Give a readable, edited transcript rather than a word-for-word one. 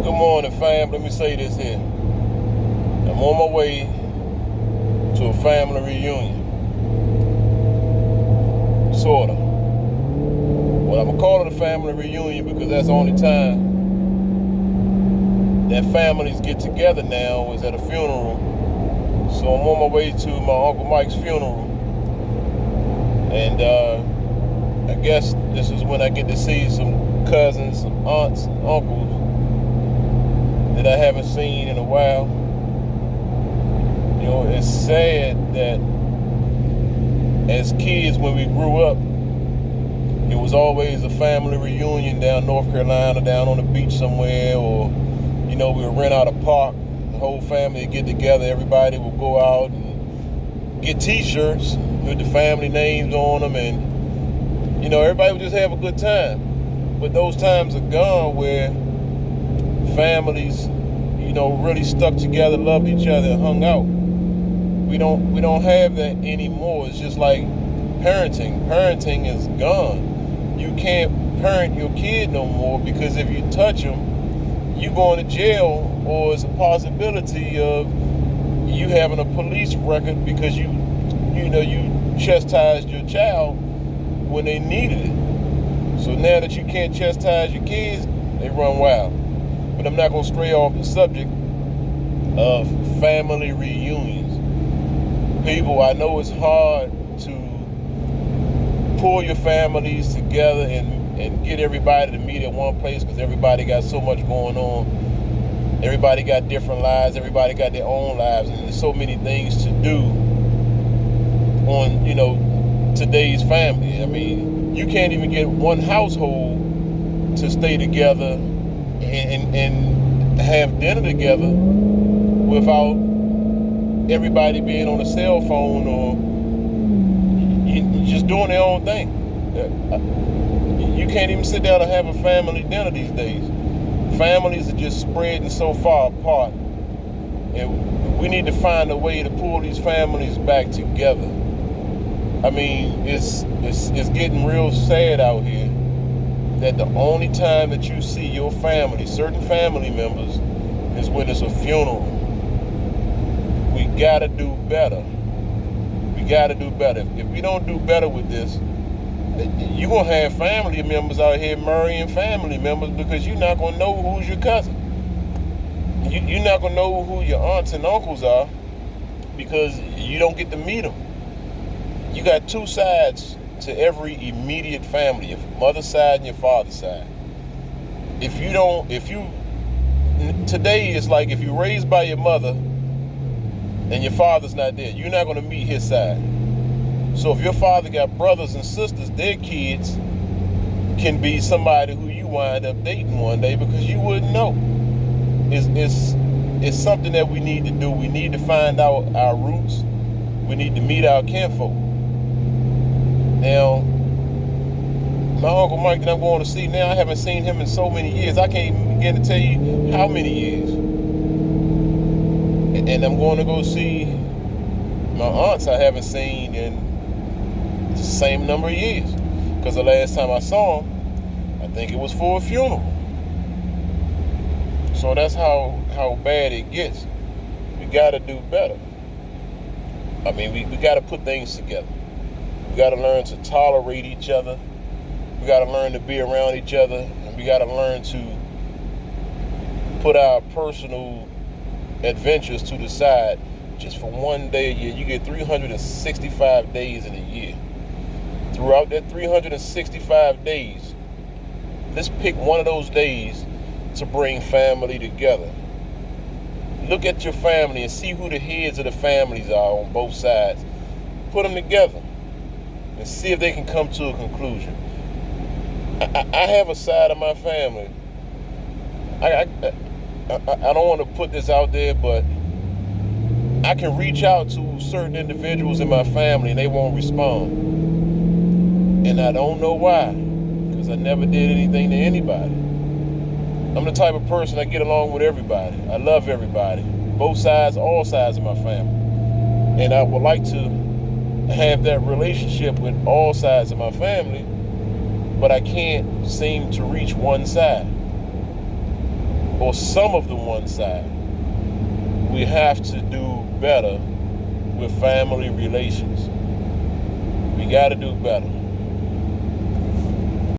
Good morning, fam. Let me say this here. I'm on my way to a family reunion. Sorta. Well, I'm gonna call it a family reunion because that's the only time that families get together now is at a funeral. So I'm on my way to my Uncle Mike's funeral. And I guess this is when I get to see some cousins, some aunts, and uncles that I haven't seen in a while. You know, it's sad that as kids, when we grew up, it was always a family reunion down North Carolina, down on the beach somewhere, or, you know, we would rent out a park, the whole family would get together, everybody would go out and get t-shirts with the family names on them, and, you know, everybody would just have a good time. But those times are gone where families, you know, really stuck together, loved each other, and hung out. We don't have that anymore. It's just like parenting. Parenting is gone. You can't parent your kid no more because if you touch them, you going to jail, or it's a possibility of you having a police record because you chastised your child when they needed it. So now that you can't chastise your kids, they run wild. But I'm not going to stray off the subject of family reunions. People, I know it's hard to pull your families together and get everybody to meet at one place because everybody got so much going on. Everybody got different lives. Everybody got their own lives. And there's so many things to do on, you know, today's family. I mean, you can't even get one household to stay together and have dinner together without everybody being on a cell phone or just doing their own thing. You can't even sit down and have a family dinner these days. Families are just spreading so far apart, and we need to find a way to pull these families back together. I mean, it's getting real sad out here that the only time that you see your family, certain family members, is when it's a funeral. We gotta do better. We gotta do better. If we don't do better with this, you're gonna have family members out here marrying family members because you're not gonna know who's your cousin. You're not gonna know who your aunts and uncles are because you don't get to meet them. You got two sides to every immediate family, your mother's side and your father's side. Today it's like if you're raised by your mother and your father's not there, you're not going to meet his side. So if your father got brothers and sisters, their kids can be somebody who you wind up dating one day because you wouldn't know. It's something that we need to do. We need to find out our roots. We need to meet our kinfolk. Now, my Uncle Mike that I'm going to see now, I haven't seen him in so many years. I can't even begin to tell you how many years. And I'm going to go see my aunts I haven't seen in the same number of years. Because the last time I saw them, I think it was for a funeral. So that's how bad it gets. We got to do better. I mean, we got to put things together. We got to learn to tolerate each other. We got to learn to be around each other. And we got to learn to put our personal adventures to the side just for one day a year. You get 365 days in a year. Throughout that 365 days, let's pick one of those days to bring family together. Look at your family and see who the heads of the families are on both sides. Put them together and see if they can come to a conclusion. I have a side of my family. I don't want to put this out there, but I can reach out to certain individuals in my family and they won't respond. And I don't know why, because I never did anything to anybody. I'm the type of person I get along with everybody. I love everybody. Both sides, all sides of my family. And I would like to have that relationship with all sides of my family, but I can't seem to reach one side. or some of the one side. We have to do better with family relations. We got to do better.